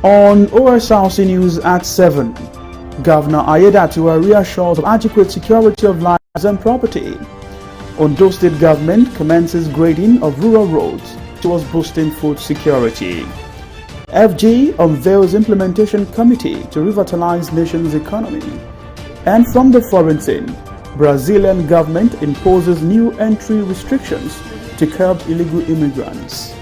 On Osrc News at 7, Governor Ayedatiwa reassures of adequate security of lives and property. Ondo State Government commences grading of rural roads towards boosting food security. FG unveils implementation committee to revitalize nation's economy. And from the foreign scene, Brazilian government imposes new entry restrictions to curb illegal immigrants.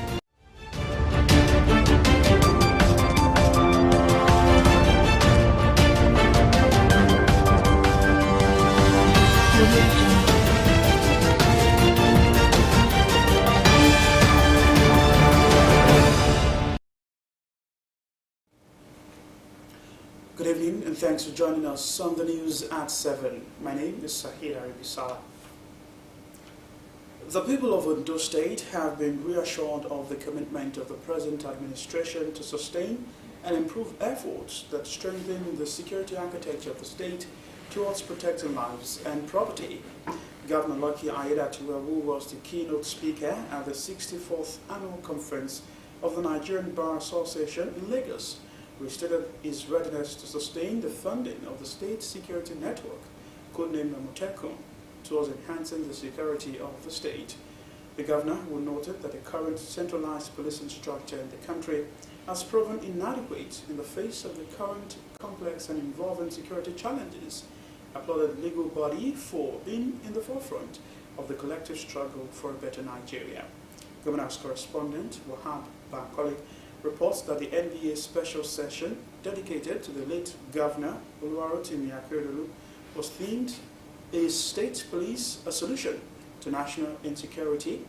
Good evening and thanks for joining us on the news at 7. My name is Sahid Aribisala. The people of Ondo State have been reassured of the commitment of the present administration to sustain and improve efforts that strengthen the security architecture of the state towards protecting lives and property. Governor Lucky Ayedatiwa, who was the keynote speaker at the 64th Annual Conference of the Nigerian Bar Association in Lagos, restated his readiness to sustain the funding of the state security network, codenamed Motekum, towards enhancing the security of the state. The governor noted that the current centralized policing structure in the country has proven inadequate in the face of the current complex and involving security challenges, applauded the legal body for being in the forefront of the collective struggle for a better Nigeria. Governor's correspondent, Wahab Bakolik, reports that the NBA special session dedicated to the late Governor Oluwarotimi Akeredolu was themed "Is State Police a Solution to National Insecurity?"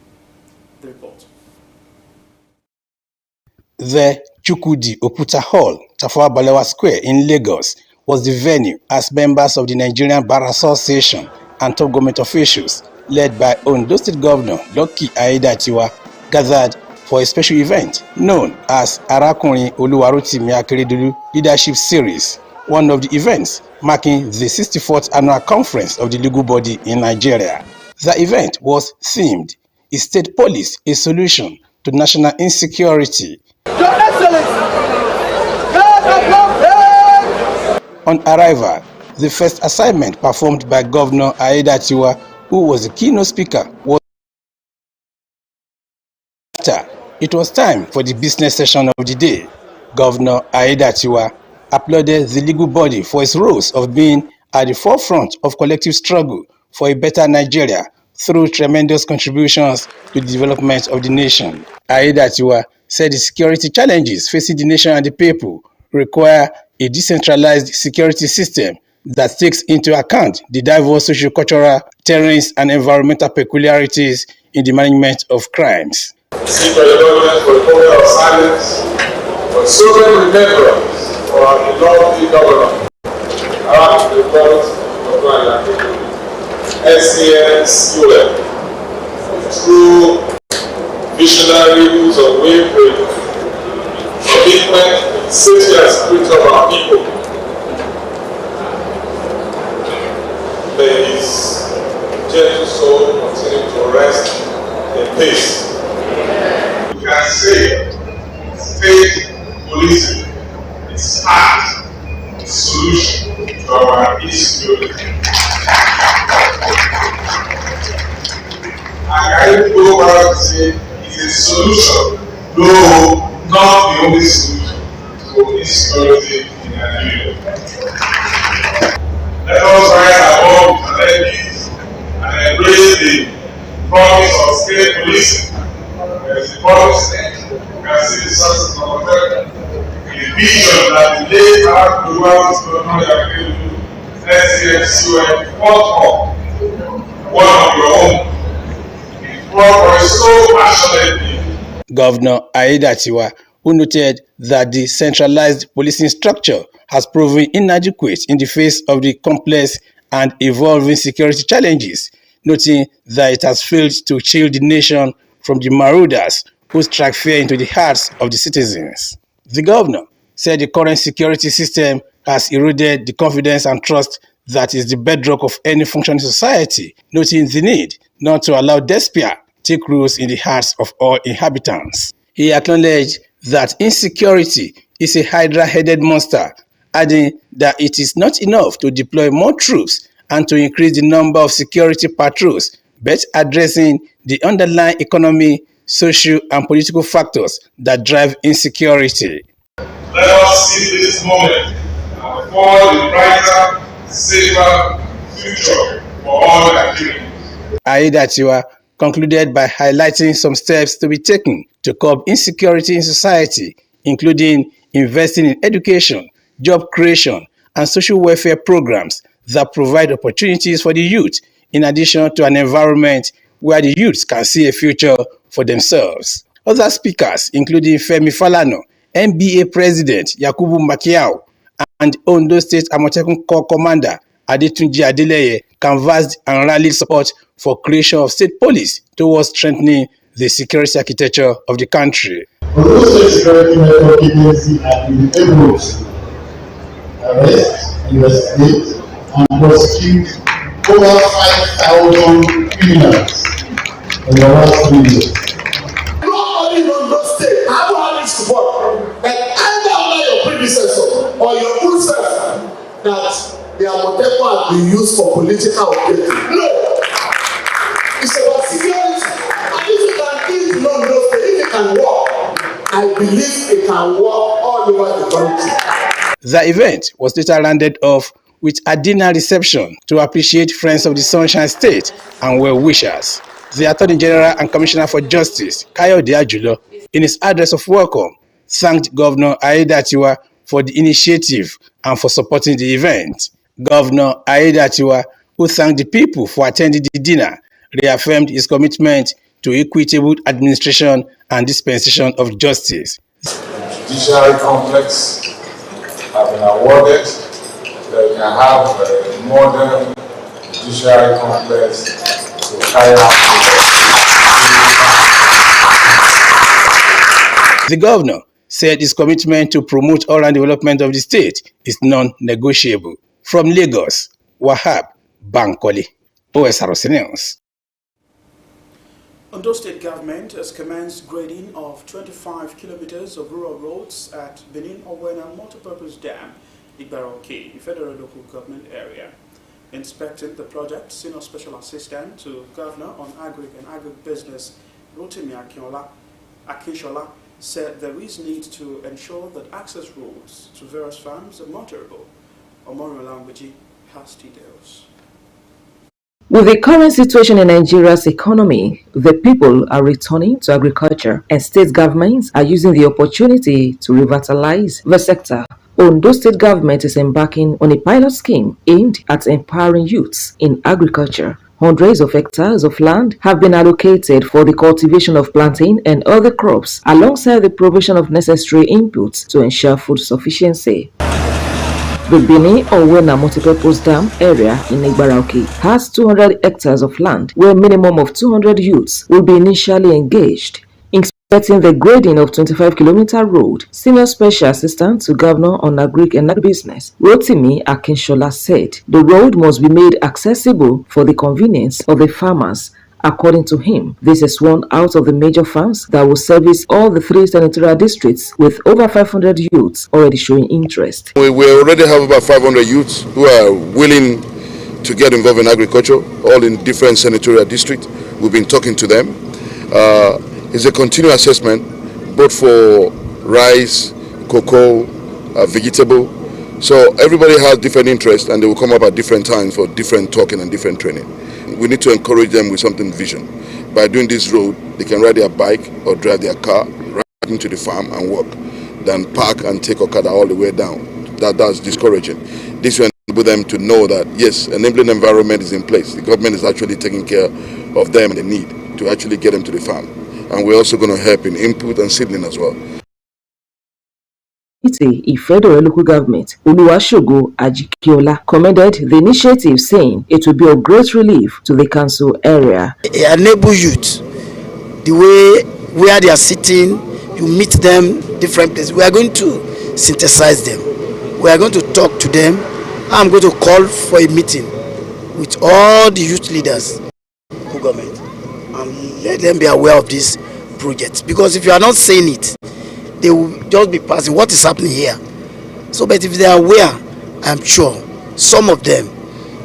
The report. The Chukwudi Oputa Hall, Tafawa Balewa Square in Lagos, was the venue as members of the Nigerian Bar Association and top government officials, led by Ondo State Governor Lucky Ayedatiwa, gathered for a special event known as Arakunrin Oluwarotimi Akeredolu Leadership Series, one of the events marking the 64th Annual Conference of the legal body in Nigeria. The event was themed, "Is State Police a Solution to National Insecurity?" On arrival, the first assignment performed by Governor Ayedatiwa, who was the keynote speaker, was after it was time for the business session of the day. Governor Ayedatiwa applauded the legal body for its roles of being at the forefront of collective struggle for a better Nigeria through tremendous contributions to the development of the nation. Ayedatiwa said the security challenges facing the nation and the people require a decentralized security system that takes into account the diverse socio-cultural, terrains, and environmental peculiarities in the management of crimes. Seek your indulgence for a moment of silence for so many remembrance for our beloved governor, our report of SCNCUL, true visionaries of wayfaring, commitment, safety and security of our people. May his gentle soul continue to rest in peace. We can say state policing is part of the solution to our insecurity. I can go back and say it's a solution, though not the only solution to insecurity in Nigeria. Let us rise above the challenges and embrace the promise of state policing. As the promise said, you can see the success of America. The vision that the late Akeredolu SCNCUL fought for, one of your own. So passionately. Governor Ayedatiwa, who noted that the centralized policing structure has proven inadequate in the face of the complex and evolving security challenges, noting that it has failed to shield the nation from the marauders who strike fear into the hearts of the citizens. The governor said the current security system has eroded the confidence and trust that is the bedrock of any functioning society, noting the need not to allow despair take root in the hearts of all inhabitants. He acknowledged that insecurity is a hydra-headed monster, adding that it is not enough to deploy more troops and to increase the number of security patrols, but addressing the underlying economic, social and political factors that drive insecurity. Let us see this moment and forward a brighter, safer future for all Nigerians. Aiyedatiwa concluded by highlighting some steps to be taken to curb insecurity in society, including investing in education, job creation, and social welfare programs that provide opportunities for the youth, in addition to an environment where the youths can see a future for themselves. Other speakers, including Femi Falana, NBA President Yakubu Makiao, and Ondo State Amotekun Corps Commander Adetunji Adeleye, canvassed and rallied support for creation of state police towards strengthening the security architecture of the country. Although state security network agencies have been able to arrest, investigate, and prosecute over 5,000 criminals in the last 3 years. Not only in Ondo State, I don't have this support that either under your predecessor or your own self that the Amotekun has been used for political objectives. No, it's about security. And if you can keep in Ondo State, if it can work, I believe it can work all over the country. The event was later rounded off with a dinner reception to appreciate Friends of the Sunshine State and well-wishers. The Attorney General and Commissioner for Justice, Kayode Ajulo, in his address of welcome, thanked Governor Aiyedatiwa for the initiative and for supporting the event. Governor Aiyedatiwa, who thanked the people for attending the dinner, reaffirmed his commitment to equitable administration and dispensation of justice. Judiciary complex have been awarded that we can have a modern judiciary complex to carry out. The governor said his commitment to promote all-round development of the state is non-negotiable. From Lagos, Wahab Bankole, Osrc News. Ondo State Government has commenced grading of 25 kilometers of rural roads at Benin Owena Multipurpose Dam, Igbaroke, Federal Local Government Area. Inspecting the project, Senior Special Assistant to Governor on Agri and Agribusiness, Rotimi Akinshola, said there is need to ensure that access roads to various farms are motorable. Omori Olambeji has details. With the current situation in Nigeria's economy, the people are returning to agriculture and state governments are using the opportunity to revitalize the sector. Ondo State Government is embarking on a pilot scheme aimed at empowering youths in agriculture. Hundreds of hectares of land have been allocated for the cultivation of plantain and other crops, alongside the provision of necessary inputs to ensure food sufficiency. The Benin Owena Multipurpose Dam area in Igbaroke has 200 hectares of land where a minimum of 200 youths will be initially engaged. Inspecting the grading of 25-kilometer road, Senior Special Assistant to Governor on Agri and Agribusiness, Rotimi Akinshola, said the road must be made accessible for the convenience of the farmers. According to him, this is one out of the major farms that will service all the 3 senatorial districts, with over 500 youths already showing interest. We already have about 500 youths who are willing to get involved in agriculture, all in different senatorial districts. We've been talking to them. It's a continuous assessment, both for rice, cocoa, vegetable. So everybody has different interests, and they will come up at different times for different talking and different training. We need to encourage them with something vision. By doing this road, they can ride their bike or drive their car right into the farm and work, than park and take Okada all the way down. That's discouraging. This will enable them to know that, yes, enabling environment is in place. The government is actually taking care of them and the need to actually get them to the farm. And we're also going to help in input and seedling as well. Federal Local Government, Oluwasogo Ajikiola, commended the initiative, saying it will be of great relief to the council area. Enable youth, the way where they are sitting, you meet them different places. We are going to synthesize them. We are going to talk to them. I'm going to call for a meeting with all the youth leaders, government, and let them be aware of this project. Because if you are not saying it, they will just be passing what is happening here. So, but if they are aware, I'm sure some of them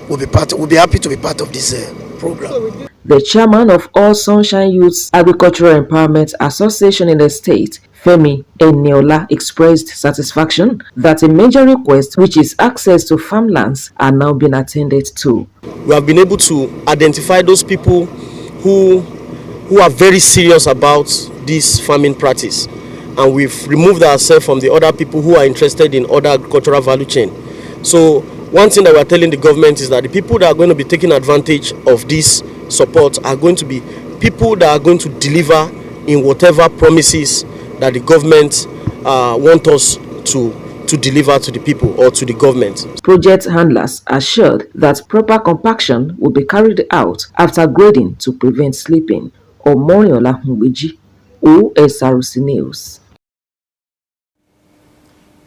will be happy to be part of this program. The chairman of All Sunshine Youths Agricultural Empowerment Association in the state, Femi Eniola, expressed satisfaction that a major request, which is access to farmlands, are now being attended to. We have been able to identify those people who are very serious about this farming practice, and we've removed ourselves from the other people who are interested in other agricultural value chain. So one thing that we're telling the government is that the people that are going to be taking advantage of this support are going to be people that are going to deliver in whatever promises that the government want us to deliver to the people or to the government. Project handlers assured that proper compaction will be carried out after grading to prevent slipping. Omoniola Humbeji, Osrc News.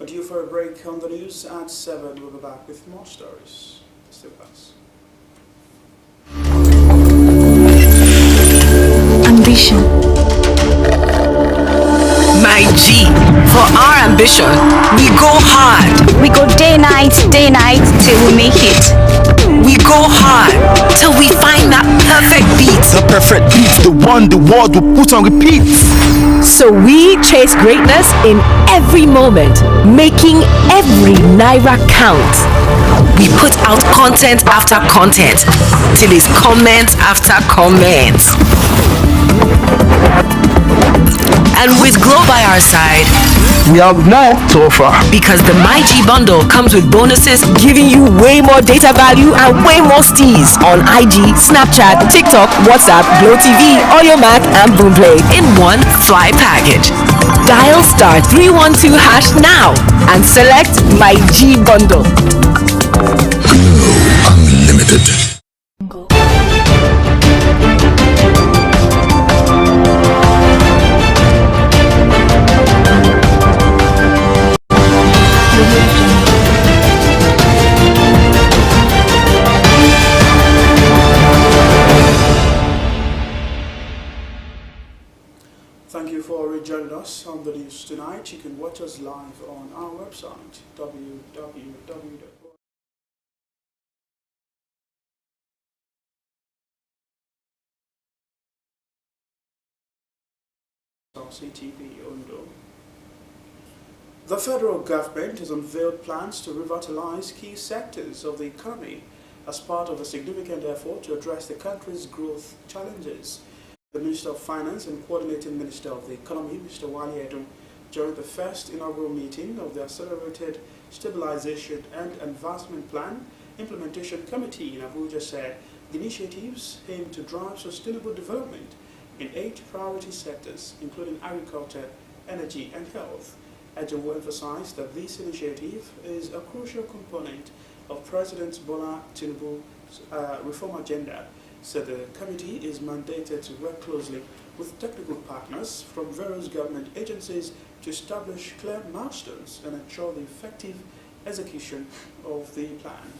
Due for a break on the news at 7, we'll be back with more stories. Stay with us. Ambition. My G, for our ambition, we go hard. We go day night till we make it. We go hard till we find that perfect beat. The perfect beat, the one the world will put on repeat. So we chase greatness in every moment, making every naira count. We put out content after content till it's comment after comment. And with Glow by our side, we have more to offer. Because the MyG bundle comes with bonuses, giving you way more data value and way more steez on IG, Snapchat, TikTok, WhatsApp, Glow TV, Audiomack, and Boomplay in one fly package. Dial *312# now and select MyG bundle. Glow Unlimited. Thank you for rejoining us on the news tonight. You can watch us live on our website, www.osrc.tv Ondo. The federal government has unveiled plans to revitalize key sectors of the economy as part of a significant effort to address the country's growth challenges. The Minister of Finance and Coordinating Minister of the Economy, Mr. Wali Edun, during the first inaugural meeting of the Accelerated Stabilization and Advancement Plan Implementation Committee in Abuja, said the initiatives aim to drive sustainable development in 8 priority sectors, including agriculture, energy, and health. Edun emphasized that this initiative is a crucial component of President Bola Tinubu's reform agenda. So the committee is mandated to work closely with technical partners from various government agencies to establish clear milestones and ensure the effective execution of the plan.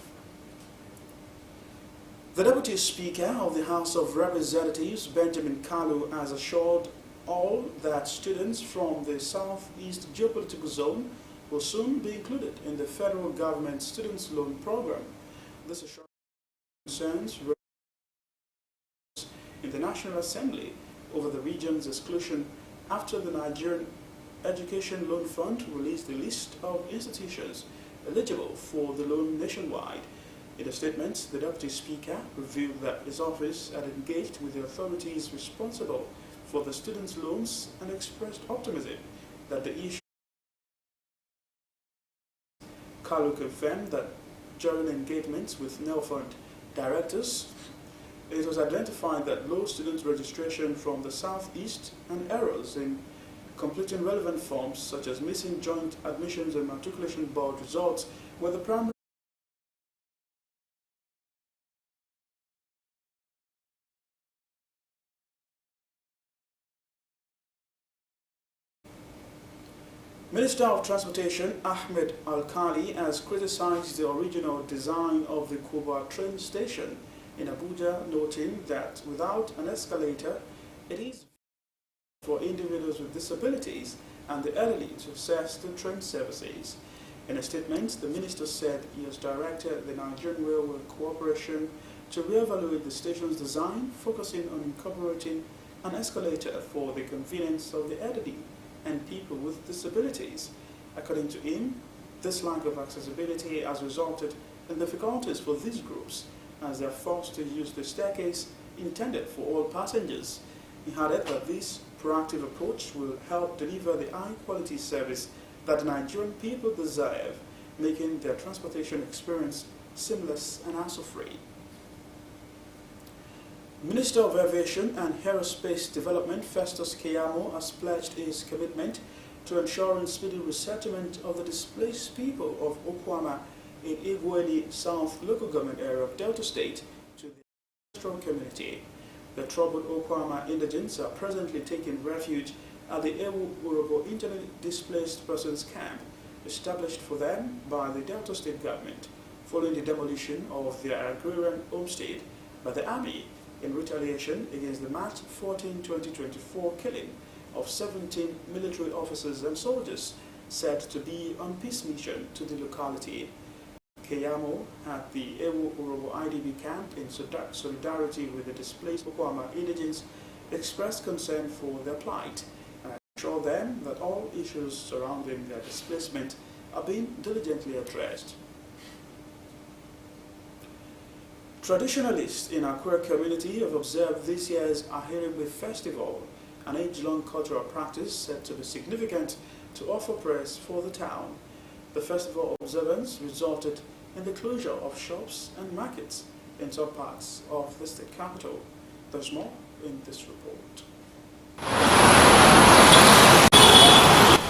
The Deputy Speaker of the House of Representatives, Benjamin Kalu, has assured all that students from the Southeast Geopolitical Zone will soon be included in the federal government students' loan program. This assurance concerns in the National Assembly over the region's exclusion after the Nigerian Education Loan Fund released the list of institutions eligible for the loan nationwide. In a statement, the Deputy Speaker revealed that his office had engaged with the authorities responsible for the students' loans and expressed optimism that the issue. Kalu confirmed that during engagements with NELFund directors, it was identified that low student registration from the Southeast and errors in completing relevant forms such as missing joint admissions and matriculation board results were the primary. Minister of Transportation Ahmed Al-Khali has criticized the original design of the Kuba train station in Abuja, noting that without an escalator, it is for individuals with disabilities and the elderly to access the train services. In a statement, the minister said he has directed the Nigerian Railway Corporation to reevaluate the station's design, focusing on incorporating an escalator for the convenience of the elderly and people with disabilities. According to him, this lack of accessibility has resulted in difficulties for these groups as they are forced to use the staircase intended for all passengers. He added that this proactive approach will help deliver the high-quality service that the Nigerian people deserve, making their transportation experience seamless and hassle-free. Minister of Aviation and Aerospace Development Festus Keyamo has pledged his commitment to ensuring speedy resettlement of the displaced people of Okwama in Igweli South local government area of Delta State to the strong community. The troubled Okwama indigents are presently taking refuge at the Ewu Urobo internally displaced persons camp established for them by the Delta State government following the demolition of their agrarian homestead by the army in retaliation against the March 14, 2024 killing of 17 military officers and soldiers said to be on peace mission to the locality. Keyamo at the Ewu Urobo IDB camp in solidarity with the displaced Okwama indigents expressed concern for their plight and assured them that all issues surrounding their displacement are being diligently addressed. Traditionalists in Akure community have observed this year's Ahirigbe Festival, an age-long cultural practice said to be significant to offer prayers for the town. The festival observance resulted in the closure of shops and markets in some parts of the state capital. There's more in this report.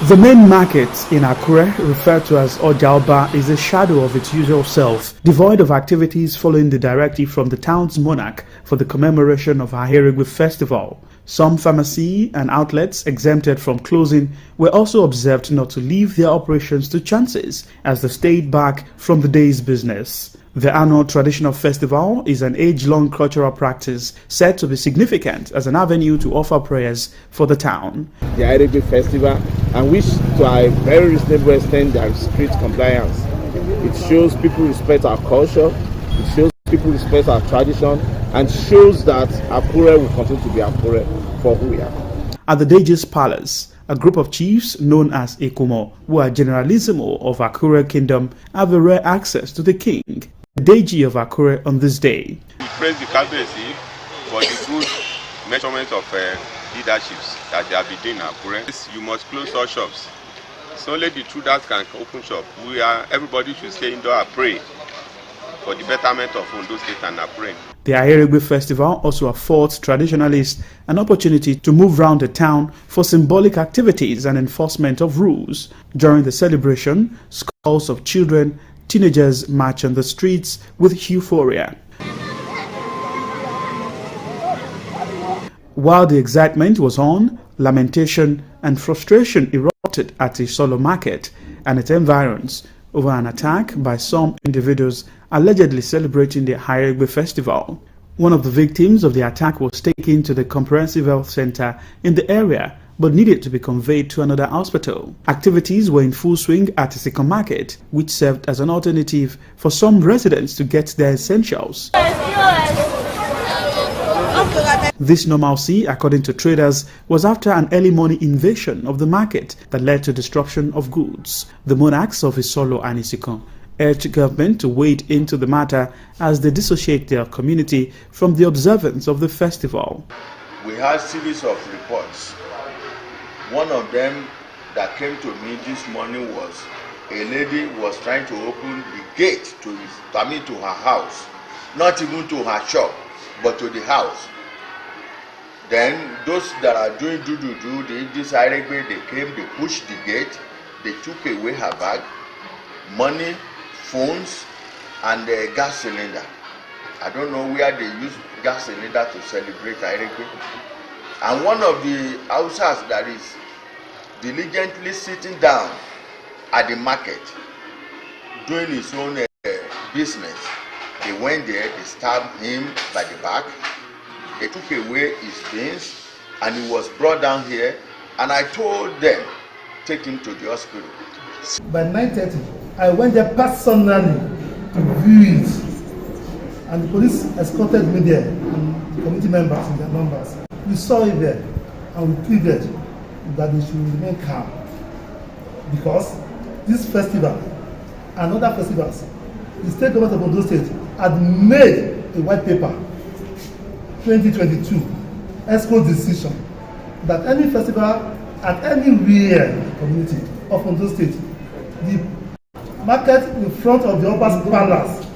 The main market in Akure, referred to as Ojalba, is a shadow of its usual self, devoid of activities following the directive from the town's monarch for the commemoration of Ahirigbe Festival. Some pharmacy and outlets exempted from closing were also observed not to leave their operations to chances as they stayed back from the day's business. The annual traditional festival is an age-long cultural practice said to be significant as an avenue to offer prayers for the town. The Ahirigbe Festival, and which to a very reasonable extent there is strict compliance. It shows people respect our culture, it shows people respect our tradition, and shows that Akure will continue to be Akure for who we are. At the Deji's Palace, a group of chiefs known as Ekumo, who are generalissimo of Akure Kingdom, have a rare access to the king, the Deji of Akure, on this day. We praise the Kabesi for the good measurement of leaderships that they have been doing in Akure. You must close all shops. It's only the true that can open shop. Everybody should stay indoor and pray for the betterment of Ondo State and Akure. The Ahirigbe Festival also affords traditionalists an opportunity to move around the town for symbolic activities and enforcement of rules. During the celebration, scores of children, teenagers march on the streets with euphoria. While the excitement was on, lamentation and frustration erupted at the Solo Market and its environs over an attack by some individuals allegedly celebrating the Ahirigbe Festival. One of the victims of the attack was taken to the Comprehensive Health Center in the area but needed to be conveyed to another hospital. Activities were in full swing at the Second Market, which served as an alternative for some residents to get their essentials. This normalcy, according to traders, was after an early morning invasion of the market that led to destruction of goods. The monarchs of Isolo and Isikon urged government to wade into the matter as they dissociate their community from the observance of the festival. We had series of reports. One of them that came to me this morning was a lady was trying to open the gate to her house, not even to her shop, but to the house. Then those that are doing this Ahirigbe, they came, they pushed the gate, they took away her bag, money, phones, and a gas cylinder. I don't know where they use gas cylinder to celebrate Ahirigbe. And one of the Hausas that is diligently sitting down at the market, doing his own business, they went there, they stabbed him by the back, they took away his beans, and he was brought down here, and I told them, take him to the hospital. By 9:30, I went there personally to view it, and the police escorted me there, and the committee members in their numbers. We saw it there, and we pleaded that they should remain calm, because this festival and other festivals, the state government of Ondo State had made a white paper 2022 ESCO decision that any festival at anywhere in the community of Ondo State, the market in front of the Upper Palace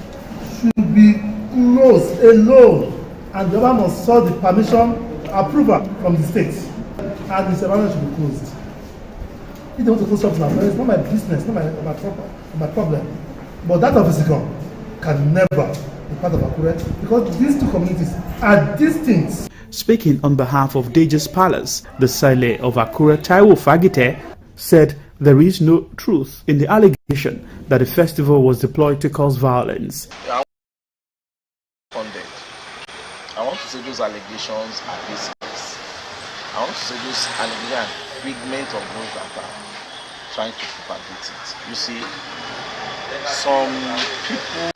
should be closed alone, and the government must sought the permission approval from the state, and the surroundings should be closed. If they want to close something, it's not my business, not my problem. But that of Isikom can never be part of Akure, because these two communities are distinct. Speaking on behalf of Deja's Palace, the Sale of Akure, Taiwo Fagite, said there is no truth in the allegation that the festival was deployed to cause violence. I want to say those allegations are baseless. I want to say those allegations are figment of those that are trying to propagate it. You see, some people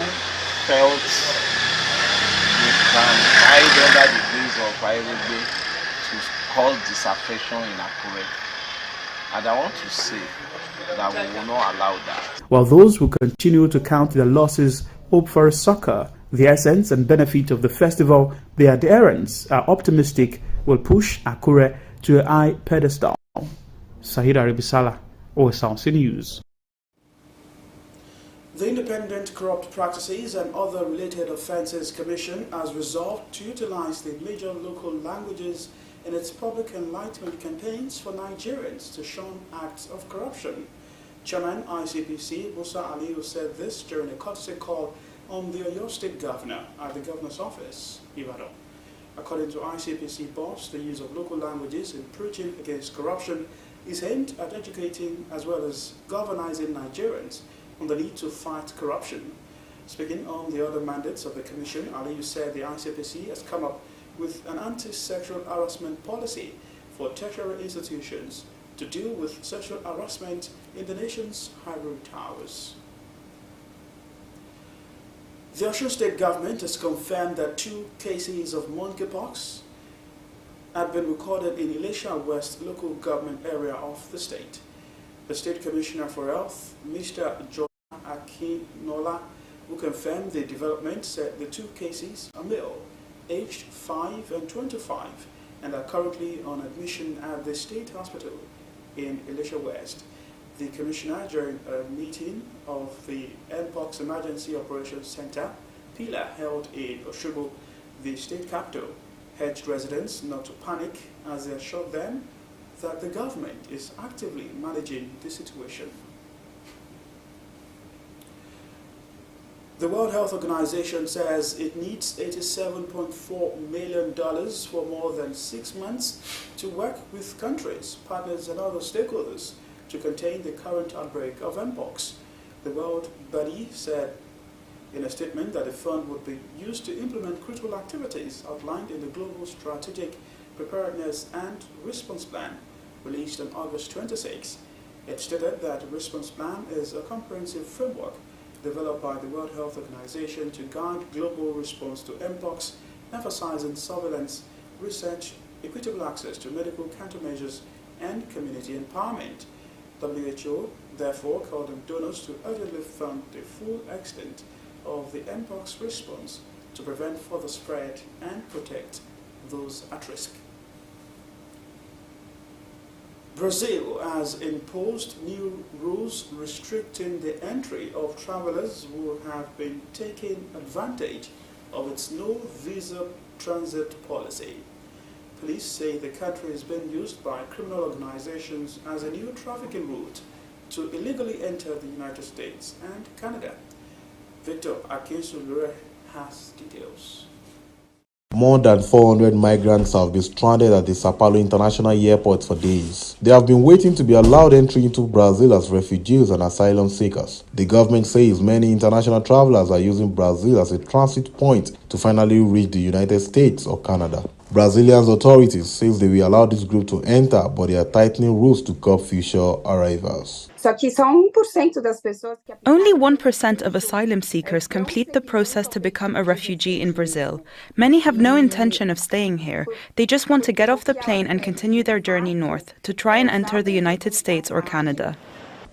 felt they can hide under the gaze of Irebe to cause disaffection in Akure. And I want to say that we will not allow that. While those who continue to count their losses hope for a succor, the essence and benefit of the festival, the adherents are optimistic will push Akure to a high pedestal. Sahid Aribisala, Osrc News. The Independent Corrupt Practices and Other Related Offences Commission has resolved to utilize the major local languages in its public enlightenment campaigns for Nigerians to shun acts of corruption. Chairman ICPC Musa Aliyu said this during a courtesy call on the Oyo State Governor at the Governor's Office, Ibadan. According to ICPC boss, the use of local languages in preaching against corruption is aimed at educating as well as galvanizing Nigerians on the need to fight corruption. Speaking on the other mandates of the Commission, Aliyu said the ICPC has come up with an anti-sexual harassment policy for tertiary institutions to deal with sexual harassment in the nation's higher towers. The Osrc State government has confirmed that 2 cases of monkeypox had been recorded in Ilesha West local government area of the state. The State Commissioner for Health, Mr. John Akinola, who confirmed the development, said the 2 cases are male, aged 5 and 25, and are currently on admission at the State Hospital in Ilesha West. The Commissioner, during a meeting of the Mpox Emergency Operations Center, PILA, held in Osogbo, the state capital, urged residents not to panic as they assured them that the government is actively managing the situation. The World Health Organization says it needs $87.4 million for more than 6 months to work with countries, partners and other stakeholders to contain the current outbreak of Mpox. The World Body said in a statement that the fund would be used to implement critical activities outlined in the Global Strategic Preparedness and Response Plan released on August 26. It stated that the response plan is a comprehensive framework developed by the World Health Organization to guide global response to Mpox, emphasizing surveillance, research, equitable access to medical countermeasures, and community empowerment. WHO therefore called on donors to urgently fund the full extent of the Mpox response to prevent further spread and protect those at risk. Brazil has imposed new rules restricting the entry of travelers who have been taking advantage of its no-visa transit policy. Police say the country is being used by criminal organizations as a new trafficking route to illegally enter the United States and Canada. Victor Akinsulure has details. More than 400 migrants have been stranded at the Sao Paulo International Airport for days. They have been waiting to be allowed entry into Brazil as refugees and asylum seekers. The government says many international travelers are using Brazil as a transit point to finally reach the United States or Canada. Brazilian authorities say they will allow this group to enter, but they are tightening rules to curb future arrivals. Only 1% of asylum seekers complete the process to become a refugee in Brazil. Many have no intention of staying here. They just want to get off the plane and continue their journey north to try and enter the United States or Canada.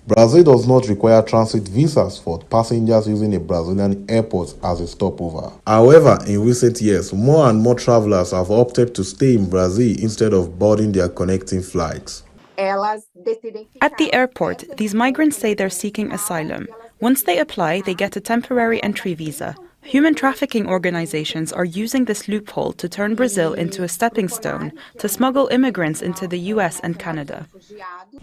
Brazil does not require transit visas for passengers using a Brazilian airport as a stopover. However, in recent years, more and more travelers have opted to stay in Brazil instead of boarding their connecting flights. At the airport, these migrants say they're seeking asylum. Once they apply, they get a temporary entry visa. Human trafficking organizations are using this loophole to turn Brazil into a stepping stone to smuggle immigrants into the US and Canada.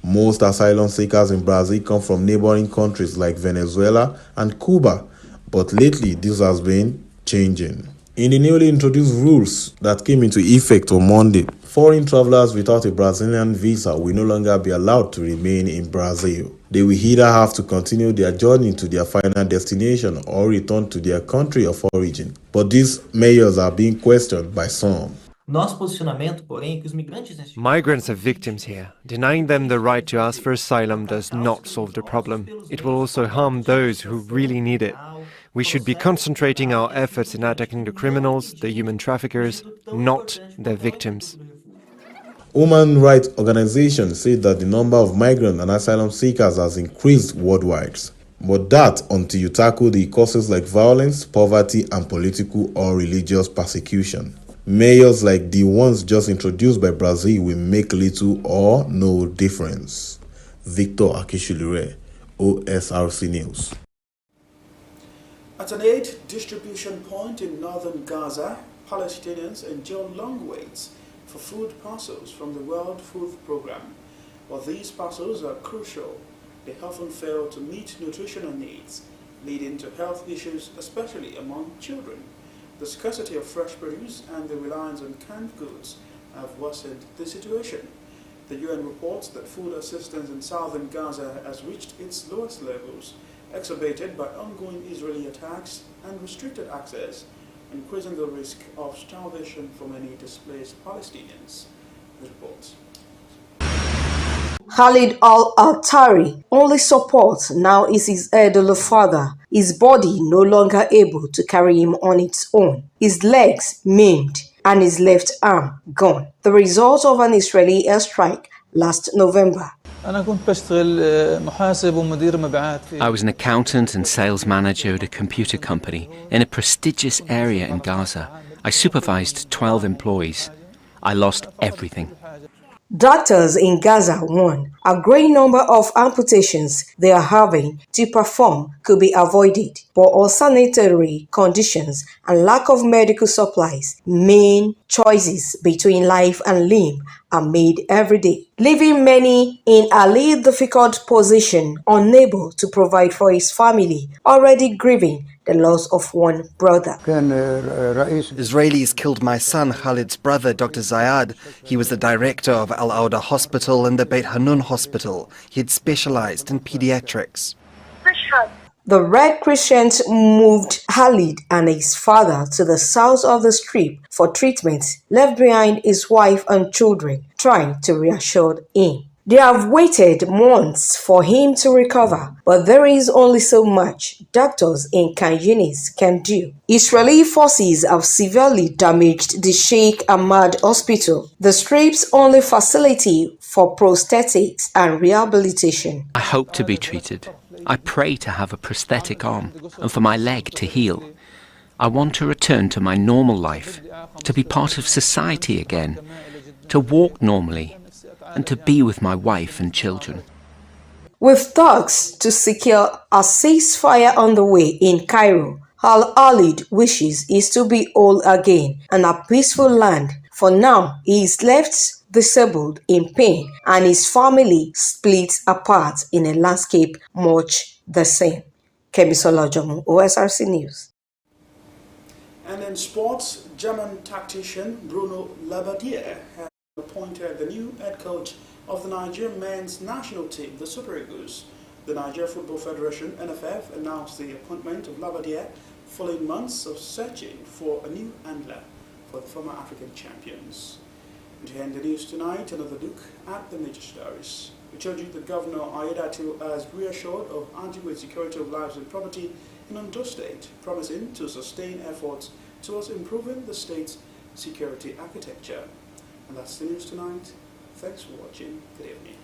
Most asylum seekers in Brazil come from neighboring countries like Venezuela and Cuba, but lately this has been changing. In the newly introduced rules that came into effect on Monday, foreign travelers without a Brazilian visa will no longer be allowed to remain in Brazil. They will either have to continue their journey to their final destination or return to their country of origin. But these measures are being questioned by some. Migrants are victims here. Denying them the right to ask for asylum does not solve the problem. It will also harm those who really need it. We should be concentrating our efforts in attacking the criminals, the human traffickers, not their victims. Human rights organizations say that the number of migrant and asylum seekers has increased worldwide. But that until you tackle the causes like violence, poverty, and political or religious persecution. Measures like the ones just introduced by Brazil will make little or no difference. Victor Akishulure, OSRC News. At an aid distribution point in northern Gaza, Palestinians endure long waits for food parcels from the World Food Programme. While these parcels are crucial, they often fail to meet nutritional needs, leading to health issues, especially among children. The scarcity of fresh produce and the reliance on canned goods have worsened the situation. The UN reports that food assistance in southern Gaza has reached its lowest levels, exacerbated by ongoing Israeli attacks and restricted access, increasing the risk of starvation for many displaced Palestinians. The report. Khalid al-Altari only support now is his elderly father, his body no longer able to carry him on its own, his legs maimed and his left arm gone, the result of an Israeli airstrike last November. I was an accountant and sales manager at a computer company in a prestigious area in Gaza. I supervised 12 employees. I lost everything. Doctors in Gaza warn a great number of amputations they are having to perform could be avoided, but unsanitary conditions and lack of medical supplies mean choices between life and limb are made every day, leaving many in a really difficult position, unable to provide for his family, already grieving the loss of one brother. Israelis killed my son Khalid's brother, Dr. Zayad. He was the director of Al-Auda Hospital and the Beit Hanun Hospital. He had specialized in pediatrics. The Red Crescent moved Khalid and his father to the south of the Strip for treatment, left behind his wife and children, trying to reassure him. They have waited months for him to recover, but there is only so much doctors in Khan Yunis can do. Israeli forces have severely damaged the Sheikh Ahmad Hospital, the Strip's only facility for prosthetics and rehabilitation. I hope to be treated. I pray to have a prosthetic arm and for my leg to heal. I want to return to my normal life, to be part of society again, to walk normally, and to be with my wife and children. With talks to secure a ceasefire on the way in Cairo, Al-Khalid wishes is to be whole again and a peaceful land. For now, he is left disabled, in pain, and his family split apart in a landscape much the same. Kemisola Jomu, OSRC News. And in sports, German tactician Bruno Labbadia has appointed the new head coach of the Nigerian men's national team, the Super Eagles. The Nigeria Football Federation, NFF, announced the appointment of Labbadia following months of searching for a new handler for the former African champions. And to end the news tonight, another look at the major stories. We told you that Governor Aiyedatiwa has reassured of adequate security of lives and property in Ondo State, promising to sustain efforts towards improving the state's security architecture. And that's the news tonight. Thanks for watching. Good evening.